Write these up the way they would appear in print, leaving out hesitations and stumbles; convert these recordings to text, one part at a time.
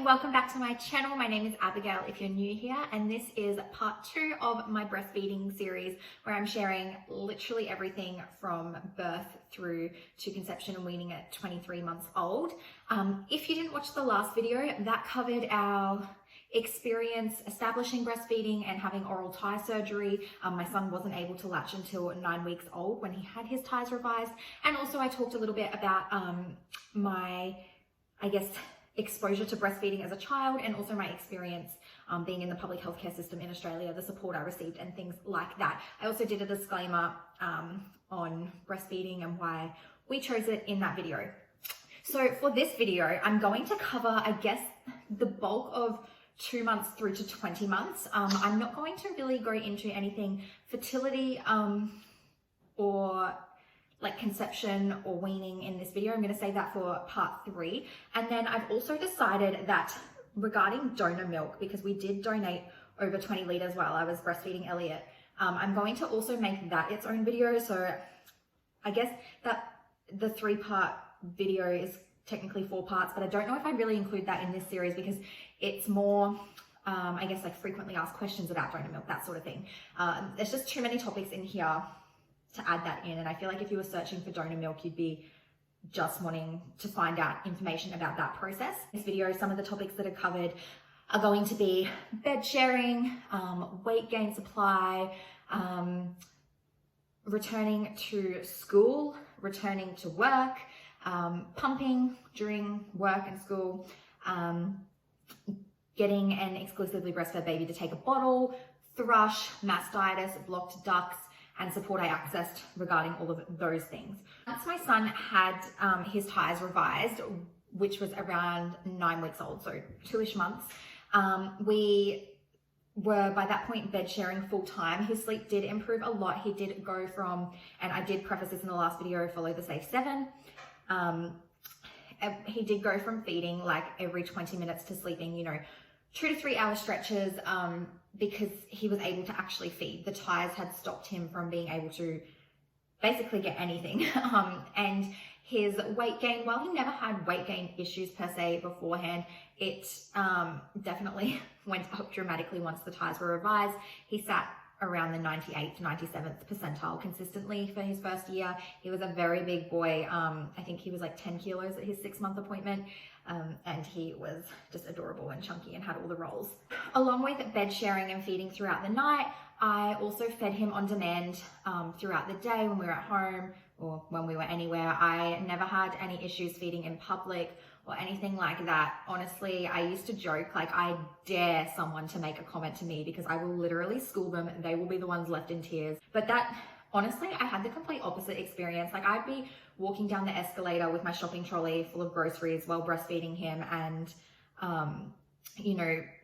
and welcome back to my channel. My name is Abigail if you're new here, and this is part 2 of my breastfeeding series where I'm sharing literally everything from birth through to conception and weaning at 23 months old. If you didn't watch the last video, that covered our experience establishing breastfeeding and having oral tie surgery. My son wasn't able to latch until 9 weeks old when he had his ties revised, and also I talked a little bit about my, exposure to breastfeeding as a child, and also my experience being in the public healthcare system in Australia, the support I received and things like that. I also did a disclaimer on breastfeeding and why we chose it in that video. So for this video, I'm going to cover, the bulk of 2 months through to 20 months. I'm not going to really go into anything fertility or like conception or weaning in this video. I'm going to save that for part 3. And then I've also decided that regarding donor milk, because we did donate over 20 litres while I was breastfeeding Elliot, I'm going to also make that its own video. So I guess that the 3-part video is technically 4 parts, but I don't know if I'd really include that in this series because it's more, like frequently asked questions about donor milk, that sort of thing. There's just too many topics in here to add that in, and I feel like if you were searching for donor milk, you'd be just wanting to find out information about that process. In this video, some of the topics that are covered are going to be bed sharing, weight gain supply, returning to school, returning to work, pumping during work and school, getting an exclusively breastfed baby to take a bottle, thrush, mastitis, blocked ducts, and support I accessed regarding all of those things. Once my son had his ties revised, which was around 9 weeks old, so 2-ish months, we were by that point bed sharing full time. His sleep did improve a lot. He did go from, and I did preface this in the last video, follow the safe 7. He did go from feeding like every 20 minutes to sleeping, 2 to 3 hour stretches, because he was able to actually feed. The ties had stopped him from being able to basically get anything. And his weight gain, while he never had weight gain issues per se beforehand, it definitely went up dramatically once the ties were revised. He sat around the 98th, 97th percentile consistently for his first year. He was a very big boy. I think he was like 10 kilos at his 6-month appointment. And he was just adorable and chunky and had all the rolls. Along with bed sharing and feeding throughout the night, I also fed him on demand throughout the day when we were at home or when we were anywhere. I never had any issues feeding in public or anything like that. Honestly, I used to joke, like, I dare someone to make a comment to me because I will literally school them and they will be the ones left in tears. But that, honestly, I had the complete opposite experience. Like, I'd be walking down the escalator with my shopping trolley full of groceries while breastfeeding him, and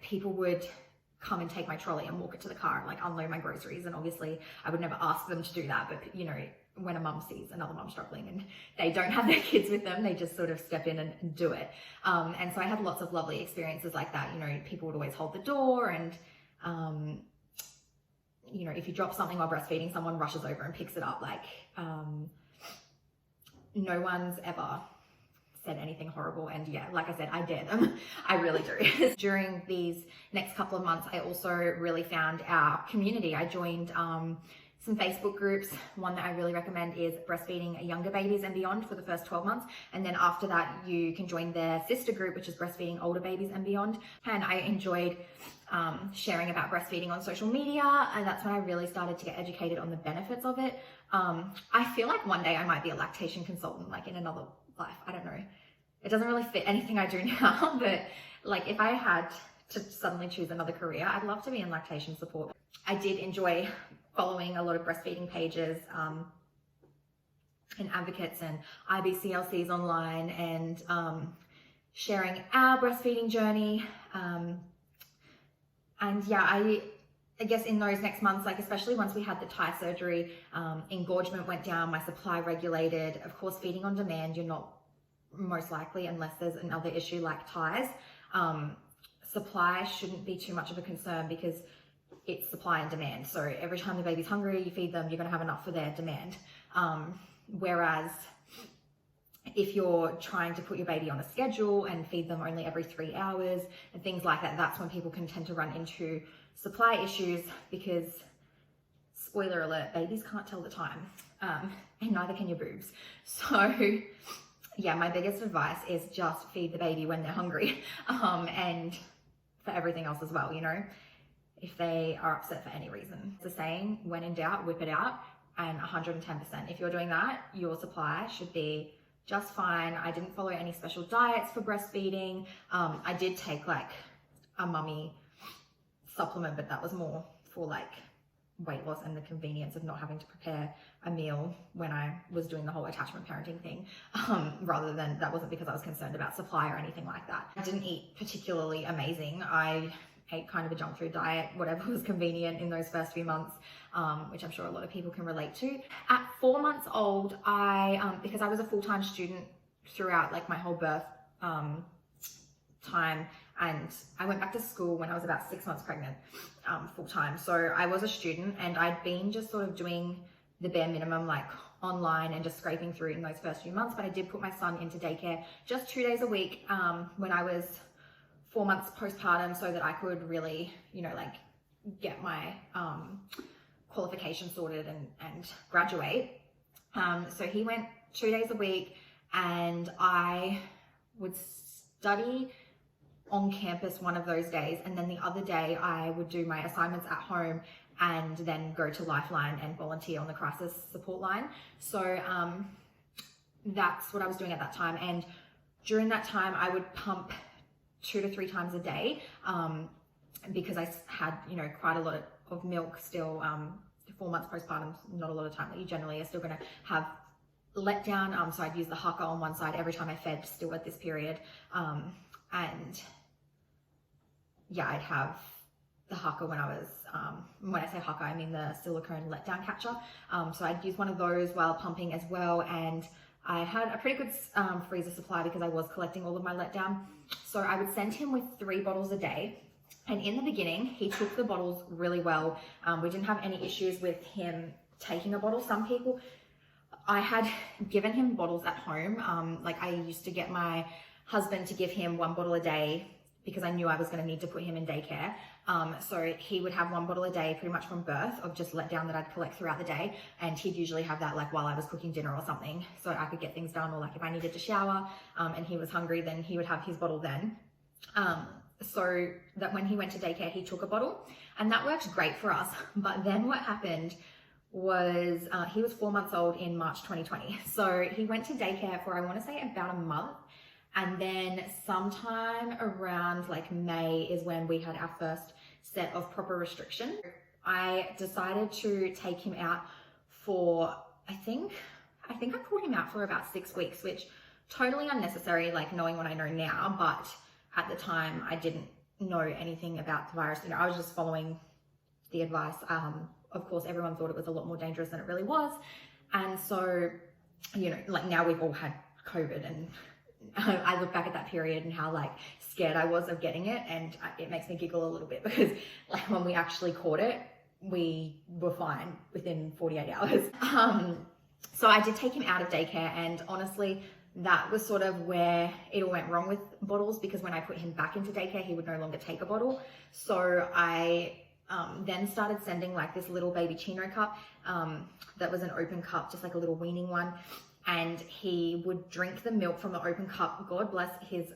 people would come and take my trolley and walk it to the car and like unload my groceries. And obviously I would never ask them to do that, but when a mum sees another mum struggling and they don't have their kids with them, they just sort of step in and do it. And so I had lots of lovely experiences like that. People would always hold the door, and if you drop something while breastfeeding, someone rushes over and picks it up. Like, no one's ever said anything horrible. And yeah, like I said, I dare them. I really do. During these next couple of months, I also really found our community. I joined some Facebook groups. One that I really recommend is Breastfeeding Younger Babies and Beyond for the first 12 months. And then after that, you can join their sister group, which is Breastfeeding Older Babies and Beyond. And I enjoyed sharing about breastfeeding on social media. And that's when I really started to get educated on the benefits of it. I feel like one day I might be a lactation consultant, like in another life. I don't know. It doesn't really fit anything I do now, but like if I had to suddenly choose another career, I'd love to be in lactation support. I did enjoy following a lot of breastfeeding pages and advocates and IBCLCs online, and sharing our breastfeeding journey. And yeah, I guess in those next months, like especially once we had the tie surgery, engorgement went down, my supply regulated. Of course, feeding on demand, you're not most likely, unless there's another issue like ties. Supply shouldn't be too much of a concern because it's supply and demand. So every time the baby's hungry, you feed them, you're going to have enough for their demand. Whereas if you're trying to put your baby on a schedule and feed them only every 3 hours and things like that, that's when people can tend to run into supply issues, because spoiler alert, babies can't tell the time, and neither can your boobs. So yeah, my biggest advice is just feed the baby when they're hungry, and for everything else as well, you know, if they are upset for any reason. It's the saying, when in doubt, whip it out, and 110%. If you're doing that, your supply should be just fine. I didn't follow any special diets for breastfeeding. I did take like a mummy supplement, but that was more for like weight loss and the convenience of not having to prepare a meal when I was doing the whole attachment parenting thing, rather than, that wasn't because I was concerned about supply or anything like that. I didn't eat particularly amazing. I ate kind of a junk food diet, whatever was convenient in those first few months, which I'm sure a lot of people can relate to. At 4 months old, because I was a full-time student throughout like my whole birth time, and I went back to school when I was about 6 months pregnant, full-time. So I was a student, and I'd been just sort of doing the bare minimum, like online and just scraping through in those first few months. But I did put my son into daycare just 2 days a week when I was 4 months postpartum, so that I could really, you know, like get my qualification sorted and graduate. So he went 2 days a week, and I would study on campus one of those days, and then the other day I would do my assignments at home and then go to Lifeline and volunteer on the crisis support line. So that's what I was doing at that time. And during that time I would pump 2 to 3 times a day, because I had, you know, quite a lot of milk still. 4 months postpartum, not a lot of time that you generally are still going to have let down. So I'd use the Haka on one side every time I fed, still at this period. And yeah, I'd have the Haka when I was, when I say Haka, I mean the silicone letdown catcher. So I'd use one of those while pumping as well. And I had a pretty good freezer supply because I was collecting all of my letdown. So I would send him with 3 bottles a day. And in the beginning, he took the bottles really well. We didn't have any issues with him taking a bottle. Some people, I had given him bottles at home. Like I used to get my husband to give him 1 bottle a day because I knew I was going to need to put him in daycare. So he would have 1 bottle a day pretty much from birth of just letdown that I'd collect throughout the day. And he'd usually have that like while I was cooking dinner or something, so I could get things done, or like if I needed to shower and he was hungry, then he would have his bottle then. So that when he went to daycare, he took a bottle, and that worked great for us. But then what happened was he was 4 months old in March 2020. So he went to daycare for, I want to say, about a month. And then sometime around like May is when we had our first set of proper restriction. I decided to take him out for, I think I pulled him out for about 6 weeks, which totally unnecessary, like knowing what I know now. But at the time I didn't know anything about the virus. You know, I was just following the advice. Of course, everyone thought it was a lot more dangerous than it really was. And so, you know, like now we've all had COVID, and I look back at that period and how like scared I was of getting it, and it makes me giggle a little bit because like when we actually caught it, we were fine within 48 hours. So I did take him out of daycare, and honestly, that was sort of where it all went wrong with bottles, because when I put him back into daycare, he would no longer take a bottle. So I then started sending like this little baby chino cup that was an open cup, just like a little weaning one. And he would drink the milk from the open cup. God bless his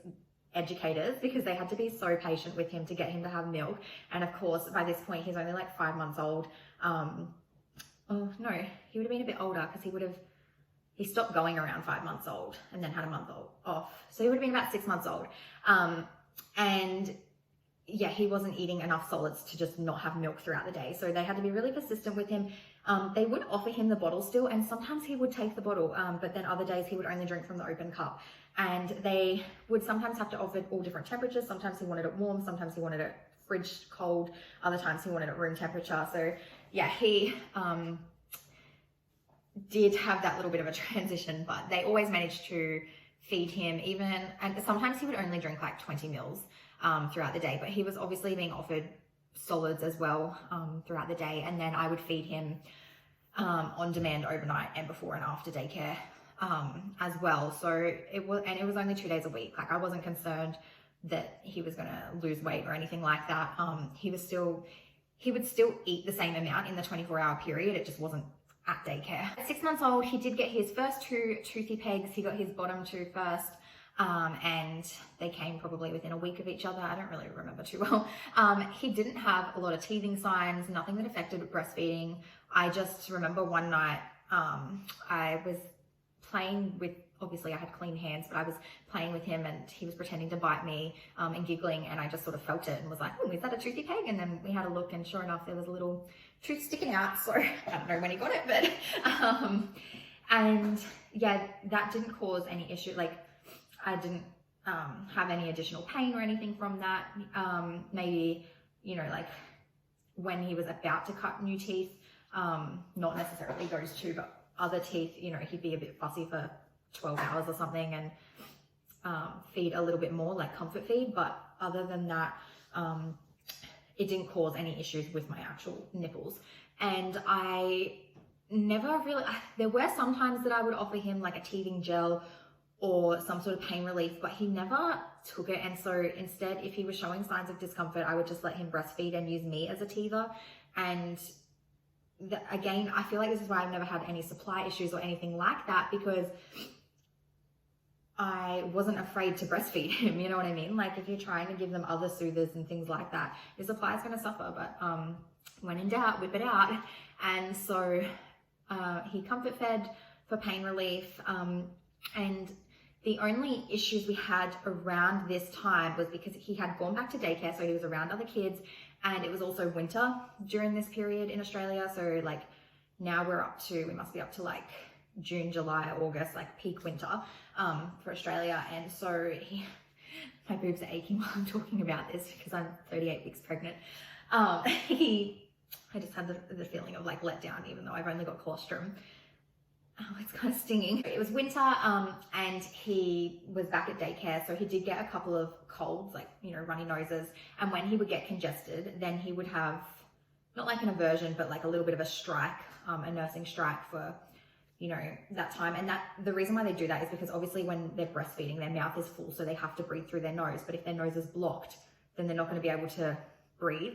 educators, because they had to be so patient with him to get him to have milk. And of course, by this point, he's only like 5 months old. Oh no, he would have been a bit older, because he stopped going around 5 months old and then had a month off. So he would have been about 6 months old. And yeah, he wasn't eating enough solids to just not have milk throughout the day. So they had to be really persistent with him. They would offer him the bottle still, and sometimes he would take the bottle, but then other days he would only drink from the open cup. And they would sometimes have to offer all different temperatures. Sometimes he wanted it warm, sometimes he wanted it fridge cold, other times he wanted it room temperature. So yeah, he did have that little bit of a transition, but they always managed to feed him and sometimes he would only drink like 20 mils throughout the day, but he was obviously being offered solids as well throughout the day. And then I would feed him on demand overnight and before and after daycare as well. So it was only 2 days a week. Like I wasn't concerned that he was going to lose weight or anything like that. He would still eat the same amount in the 24-hour period. It just wasn't at daycare. At 6 months old, he did get his first 2 toothy pegs. He got his bottom 2 first. And they came probably within a week of each other. I don't really remember too well. He didn't have a lot of teething signs, nothing that affected breastfeeding. I just remember one night, I was playing with, obviously I had clean hands, but I was playing with him and he was pretending to bite me and giggling, and I just sort of felt it and was like, oh, is that a toothy peg? And then we had a look, and sure enough, there was a little tooth sticking out. So I don't know when he got it, but, and yeah, that didn't cause any issue. Like I didn't have any additional pain or anything from that. Maybe, you know, like when he was about to cut new teeth, not necessarily those 2, but other teeth, you know, he'd be a bit fussy for 12 hours or something and feed a little bit more, like comfort feed. But other than that, it didn't cause any issues with my actual nipples. And I never really, there were some times that I would offer him like a teething gel or some sort of pain relief, but he never took it. And so instead, if he was showing signs of discomfort, I would just let him breastfeed and use me as a teether. And again, I feel like this is why I've never had any supply issues or anything like that, because I wasn't afraid to breastfeed him. You know what I mean? Like if you're trying to give them other soothers and things like that, your supply is going to suffer. But when in doubt, whip it out. And so he comfort fed for pain relief. And the only issues we had around this time was because he had gone back to daycare, so he was around other kids, and it was also winter during this period in Australia. So like now we must be up to like June, July, August, like peak winter for Australia. And so my boobs are aching while I'm talking about this because I'm 38 weeks pregnant. I just had the feeling of like let down, even though I've only got colostrum. Oh, it's kind of stinging. It was winter, and he was back at daycare, so he did get a couple of colds, like, you know, runny noses. And when he would get congested, then he would have not like an aversion, but like a little bit of a strike, a nursing strike for, you know, that time. And the reason why they do that is because obviously when they're breastfeeding, their mouth is full, so they have to breathe through their nose. But if their nose is blocked, then they're not going to be able to breathe.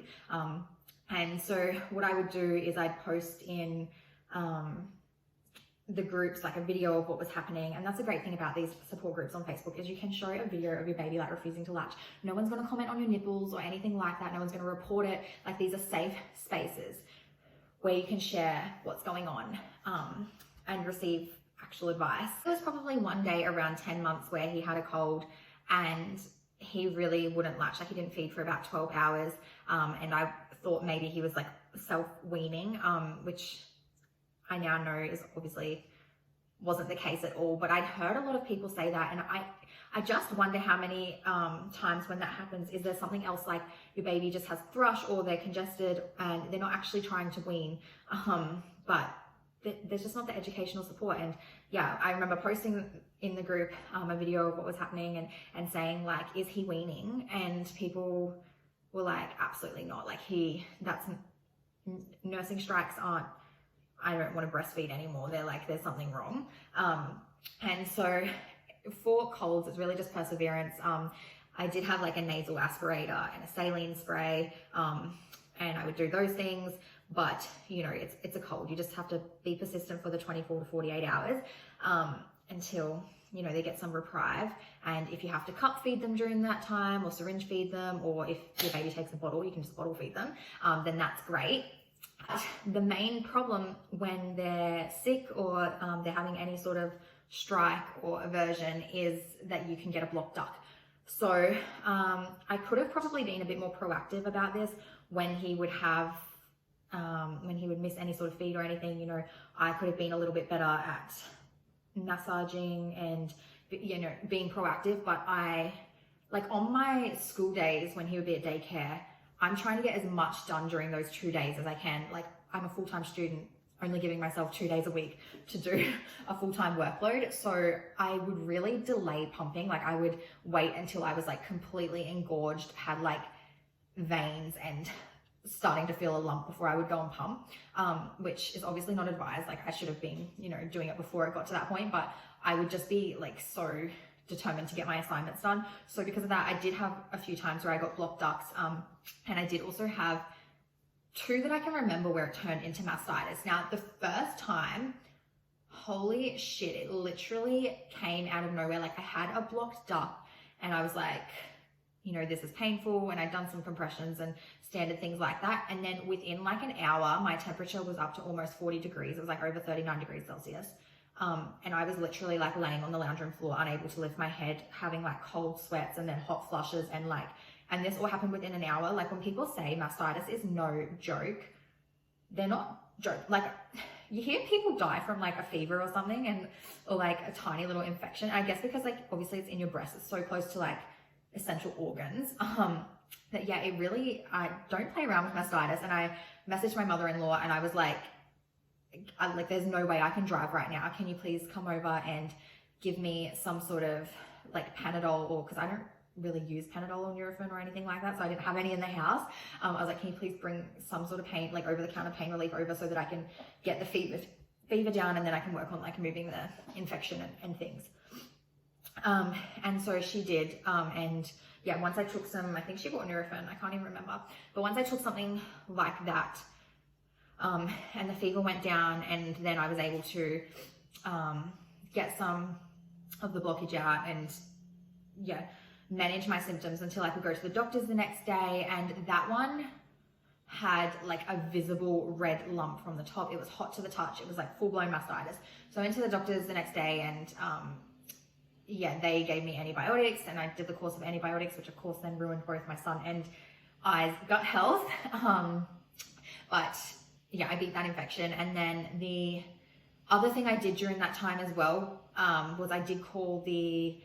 And so what I would do is I'd post in the groups like a video of what was happening. And that's a great thing about these support groups on Facebook, is you can show a video of your baby like refusing to latch. No one's going to comment on your nipples or anything like that. No one's going to report it. Like these are safe spaces where you can share what's going on and receive actual advice. There was probably one day around 10 months where he had a cold and he really wouldn't latch. Like he didn't feed for about 12 hours. And I thought maybe he was like self-weaning, which I now know is obviously wasn't the case at all. But I'd heard a lot of people say that, and I just wonder how many times when that happens, is there something else, like your baby just has thrush or they're congested and they're not actually trying to wean, but there's just not the educational support. And yeah, I remember posting in the group a video of what was happening and saying like, is he weaning? And people were like, absolutely not. Like nursing strikes aren't, I don't want to breastfeed anymore. They're like, there's something wrong. And so for colds, it's really just perseverance. I did have like a nasal aspirator and a saline spray, and I would do those things, but you know, it's a cold. You just have to be persistent for the 24 to 48 hours, until, you know, they get some reprieve. And if you have to cup feed them during that time or syringe feed them, or if your baby takes a bottle, you can just bottle feed them, then that's great. The main problem when they're sick or they're having any sort of strike or aversion is that you can get a blocked duct. So I could have probably been a bit more proactive about this when he would have, when he would miss any sort of feed or anything. You know, I could have been a little bit better at massaging and, you know, being proactive. But like on my school days when he would be at daycare, I'm trying to get as much done during those 2 days as I can. Like I'm a full-time student, only giving myself 2 days a week to do a full-time workload. So I would really delay pumping. Like I would wait until I was like completely engorged, had like veins and starting to feel a lump before I would go and pump, which is obviously not advised. Like I should have been, you know, doing it before it got to that point, but I would just be like so determined to get my assignments done. So because of that, I did have a few times where I got blocked ducts, and I did also have 2 that I can remember where it turned into mastitis. Now, the first time, holy shit, it literally came out of nowhere. Like I had a blocked duct and I was like, you know, this is painful, and I'd done some compressions and standard things like that. And then within like an hour, my temperature was up to almost 40 degrees. It was like over 39 degrees Celsius. And I was literally like laying on the lounge room floor, unable to lift my head, having like cold sweats and then hot flushes, and this all happened within an hour. Like when people say mastitis is no joke, they're not joke. Like you hear people die from like a fever or something, or like a tiny little infection. I guess because like obviously it's in your breast, it's so close to like essential organs. That yeah, it really, I don't play around with mastitis. And I messaged my mother-in-law and I was like, there's no way I can drive right now. Can you please come over and give me some sort of like Panadol, or because I don't really use Panadol or Nurofen or anything like that, so I didn't have any in the house. I was like, can you please bring some sort of pain, like over-the-counter pain relief over, so that I can get the fever down, and then I can work on like moving the infection and things. And so she did, and yeah, once I took some, I think she bought Nurofen, I can't even remember, but once I took something like that, and the fever went down, and then I was able to get some of the blockage out and yeah, manage my symptoms until I could go to the doctors the next day. And that one had like a visible red lump from the top. It was hot to the touch. It was like full-blown mastitis. So I went to the doctors the next day, and yeah, they gave me antibiotics, and I did the course of antibiotics, which of course then ruined both my son and I's gut health. But yeah, I beat that infection. And then the other thing I did during that time as well was I did call the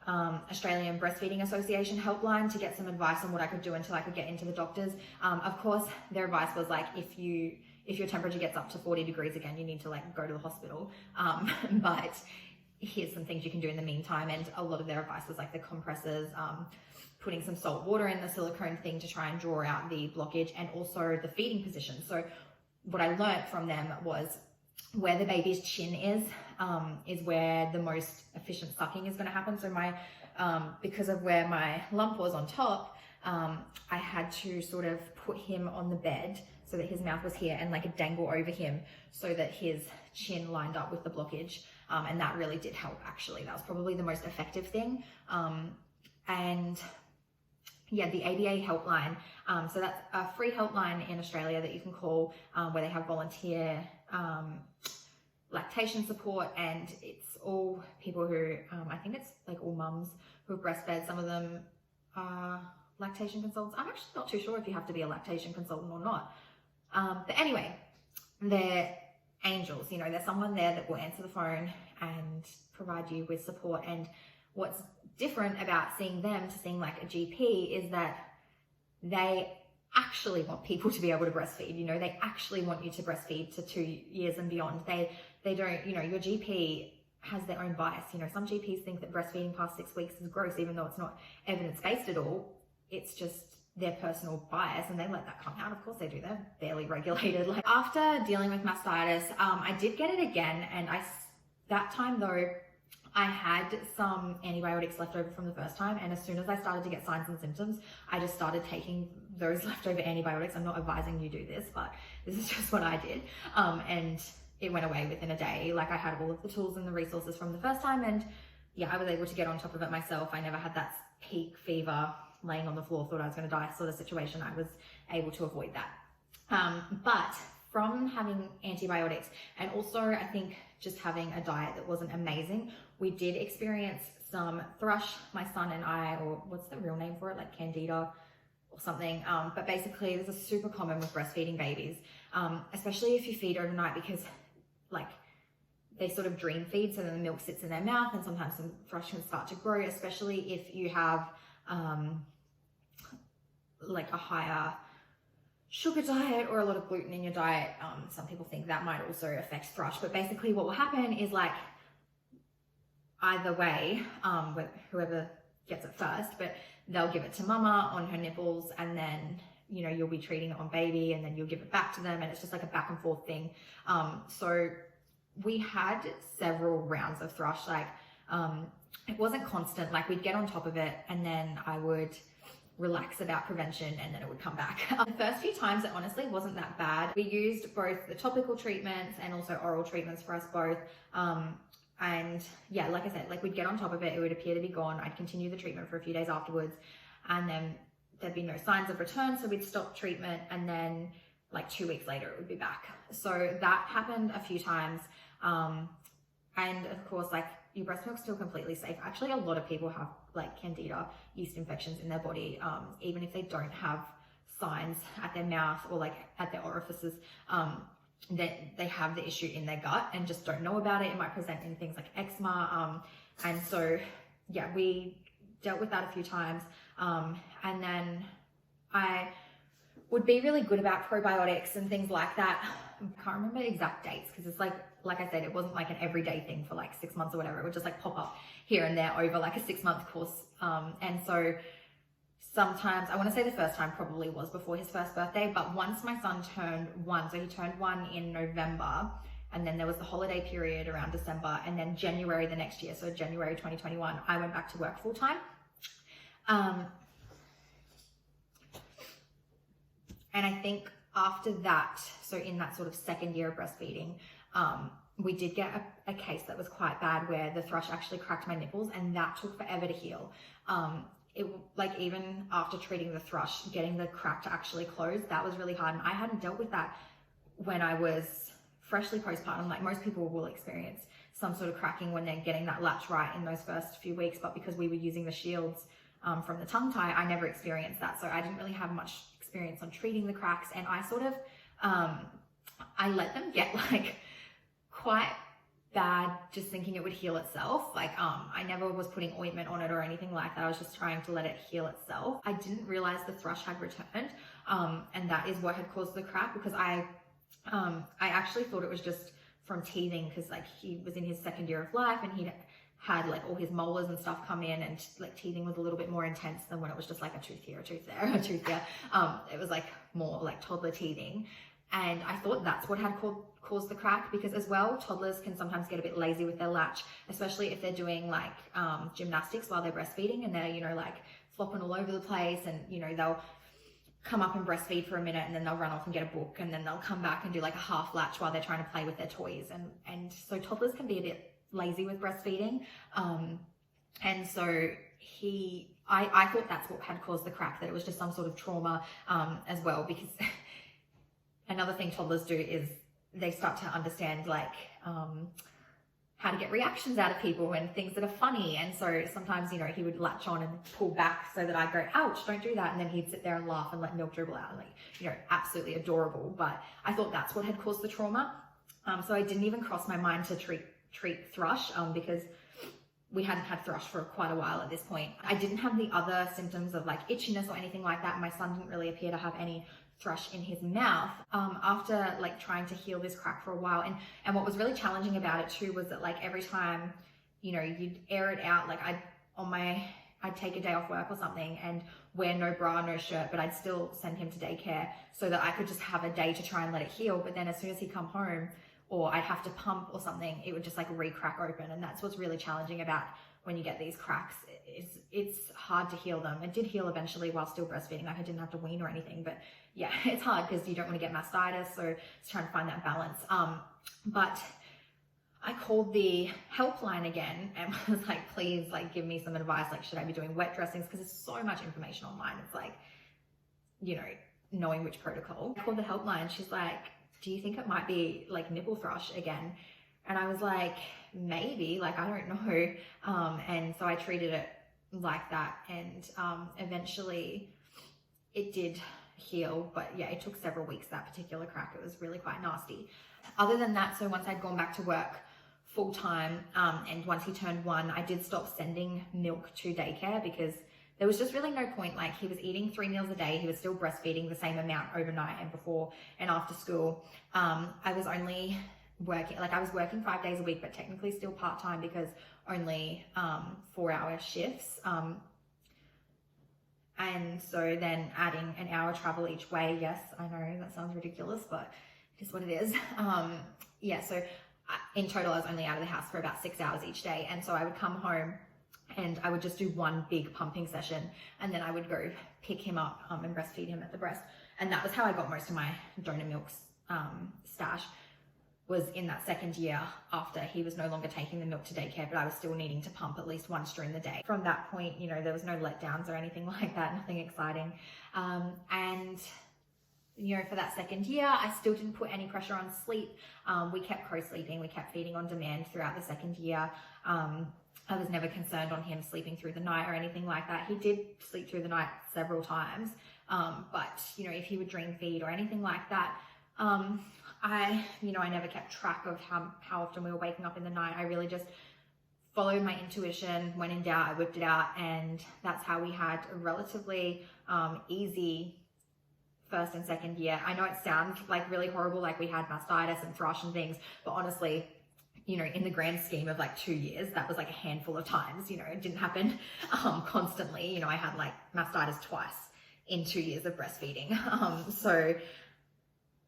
Australian Breastfeeding Association helpline to get some advice on what I could do until I could get into the doctors. Of course, their advice was like, if your temperature gets up to 40 degrees again, you need to like go to the hospital. But here's some things you can do in the meantime. And a lot of their advice was like the compressors, putting some salt water in the silicone thing to try and draw out the blockage, and also the feeding position. So what I learned from them was where the baby's chin is where the most efficient sucking is going to happen. So my, because of where my lump was on top, I had to sort of put him on the bed so that his mouth was here, and like dangle over him so that his chin lined up with the blockage. And that really did help, actually. That was probably the most effective thing. And yeah, the ABA helpline. So that's a free helpline in Australia that you can call, where they have volunteer lactation support, and it's all people who, I think it's like all mums who have breastfed. Some of them are lactation consultants. I'm actually not too sure if you have to be a lactation consultant or not. But anyway, they're angels, you know, there's someone there that will answer the phone and provide you with support. And what's different about seeing them to seeing like a GP is that they actually want people to be able to breastfeed. You know, they actually want you to breastfeed to 2 years and beyond. They don't, you know, your GP has their own bias. You know, some GPs think that breastfeeding past 6 weeks is gross, even though it's not evidence-based at all. It's just their personal bias, and they let that come out. Of course they do. They're barely regulated. Like after dealing with mastitis, I did get it again, and that time though, I had some antibiotics left over from the first time, and as soon as I started to get signs and symptoms, I just started taking those leftover antibiotics. I'm not advising you do this, but this is just what I did. And it went away within a day. Like I had all of the tools and the resources from the first time, and yeah, I was able to get on top of it myself. I never had that peak fever, laying on the floor, thought I was going to die sort of situation. I was able to avoid that. But from having antibiotics, and also I think just having a diet that wasn't amazing, we did experience some thrush, my son and I, or what's the real name for it, like candida or something. But basically this is super common with breastfeeding babies, especially if you feed overnight, because like they sort of dream feed, so then the milk sits in their mouth, and sometimes some thrush can start to grow, especially if you have like a higher sugar diet or a lot of gluten in your diet. Some people think that might also affect thrush, but basically what will happen is like either way, whoever gets it first, but they'll give it to mama on her nipples, and then, you know, you'll be treating it on baby, and then you'll give it back to them, and it's just like a back and forth thing. So we had several rounds of thrush. Like, it wasn't constant. Like, we'd get on top of it and then I would relax about prevention and then it would come back. The first few times it honestly wasn't that bad. We used both the topical treatments and also oral treatments for us both. And yeah, like I said, like, we'd get on top of it, it would appear to be gone. I'd continue the treatment for a few days afterwards and then there'd be no signs of return. So we'd stop treatment and then like 2 weeks later it would be back. So that happened a few times. And of course, like, your breast milk's still completely safe. Actually, a lot of people have like candida yeast infections in their body, even if they don't have signs at their mouth or like at their orifices, that they have the issue in their gut and just don't know about it. It might present in things like eczema. And so, yeah, we dealt with that a few times. And then I would be really good about probiotics and things like that. I can't remember exact dates because it's like I said, it wasn't like an everyday thing for like 6 months or whatever. It would just like pop up here and there over like a 6-month course. And so sometimes, I want to say the first time probably was before his first birthday, but once my son turned 1, so he turned 1 in November, and then there was the holiday period around December, and then January the next year, so January 2021, I went back to work full time. And I think after that, so in that sort of second year of breastfeeding, we did get a case that was quite bad where the thrush actually cracked my nipples, and that took forever to heal. It, like, even after treating the thrush, getting the crack to actually close, that was really hard. And I hadn't dealt with that when I was freshly postpartum. Like, most people will experience some sort of cracking when they're getting that latch right in those first few weeks, but because we were using the shields from the tongue tie, I never experienced that. So I didn't really have much experience on treating the cracks, and I sort of I let them get like quite bad, just thinking it would heal itself. Like, I never was putting ointment on it or anything like that. I was just trying to let it heal itself. I didn't realize the thrush had returned, and that is what had caused the crack, because I actually thought it was just from teething, because like he was in his second year of life and he had like all his molars and stuff come in, and like teething was a little bit more intense than when it was just like a tooth here, a tooth there, a tooth there. It was like more like toddler teething. And I thought that's what had caused the crack, because as well, toddlers can sometimes get a bit lazy with their latch, especially if they're doing like gymnastics while they're breastfeeding, and they're, you know, like flopping all over the place, and, you know, they'll come up and breastfeed for a minute and then they'll run off and get a book, and then they'll come back and do like a half latch while they're trying to play with their toys. And so toddlers can be a bit lazy with breastfeeding. And so I thought that's what had caused the crack, that it was just some sort of trauma as well, because another thing toddlers do is they start to understand like how to get reactions out of people and things that are funny. And so sometimes, you know, he would latch on and pull back so that I'd go, ouch, don't do that. And then he'd sit there and laugh and let milk dribble out, like, you know, absolutely adorable. But I thought that's what had caused the trauma. So I didn't even cross my mind to treat thrush because we hadn't had thrush for quite a while at this point. I didn't have the other symptoms of like itchiness or anything like that. My son didn't really appear to have any thrush in his mouth after like trying to heal this crack for a while. And what was really challenging about it too was that like every time, you know, you'd air it out, like I'd take a day off work or something and wear no bra, no shirt, but I'd still send him to daycare so that I could just have a day to try and let it heal. But then as soon as he'd come home, or I'd have to pump or something, it would just like re-crack open. And that's what's really challenging about when you get these cracks. It's hard to heal them. It did heal eventually while still breastfeeding. Like I didn't have to wean or anything, but yeah, it's hard because you don't want to get mastitis. So it's trying to find that balance. But I called the helpline again and was like, please, like, give me some advice. Like, should I be doing wet dressings? Because there's so much information online. It's like, you know, knowing which protocol. I called the helpline. She's like, do you think it might be like nipple thrush again? And I was like, maybe, like, I don't know. And so I treated it like that. And eventually it did heal, but yeah, it took several weeks, that particular crack. It was really quite nasty. Other than that, so once I'd gone back to work full time, and once he turned 1, I did stop sending milk to daycare because there was just really no point. Like, he was eating 3 meals a day. He was still breastfeeding the same amount overnight and before and after school. I was only working, like I was working 5 days a week, but technically still part-time because only 4-hour shifts. And so then adding an hour travel each way. Yes, I know that sounds ridiculous, but it is what it is. Yeah, so in total, I was only out of the house for about 6 hours each day. And so I would come home and I would just do one big pumping session, and then I would go pick him up and breastfeed him at the breast. And that was how I got most of my donor milk stash, was in that second year after he was no longer taking the milk to daycare, but I was still needing to pump at least once during the day. From that point, you know, there was no letdowns or anything like that, nothing exciting. And you know, for that second year, I still didn't put any pressure on sleep. We kept co-sleeping, we kept feeding on demand throughout the second year. I was never concerned on him sleeping through the night or anything like that. He did sleep through the night several times, but you know, if he would dream feed or anything like that, I never kept track of how often we were waking up in the night. I really just followed my intuition. When in doubt, I whipped it out, and that's how we had a relatively easy first and second year. I know it sounds like really horrible, like we had mastitis and thrush and things, but honestly, you know, in the grand scheme of like 2 years, that was like a handful of times. You know, it didn't happen constantly. You know, I had like mastitis twice in 2 years of breastfeeding. So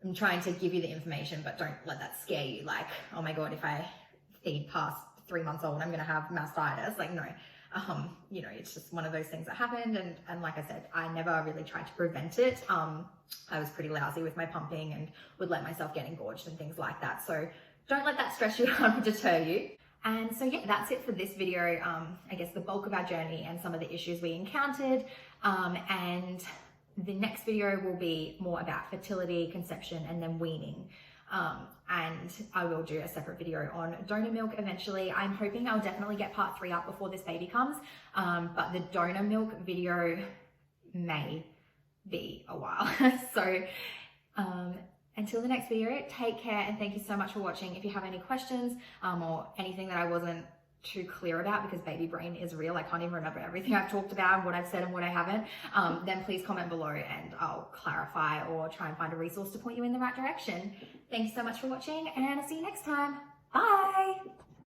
I'm trying to give you the information, but don't let that scare you. Like, oh my God, if I feed past 3 months old, I'm going to have mastitis. Like, no, you know, it's just one of those things that happened. And like I said, I never really tried to prevent it. I was pretty lousy with my pumping and would let myself get engorged and things like that. So don't let that stress you out or deter you. And so yeah, that's it for this video. I guess the bulk of our journey and some of the issues we encountered. And the next video will be more about fertility, conception, and then weaning. And I will do a separate video on donor milk eventually. I'm hoping I'll definitely get part 3 up before this baby comes. But the donor milk video may be a while. So until the next video, take care, and thank you so much for watching. If you have any questions or anything that I wasn't too clear about, because baby brain is real, I can't even remember everything I've talked about and what I've said and what I haven't, then please comment below and I'll clarify or try and find a resource to point you in the right direction. Thanks so much for watching, and I'll see you next time. Bye.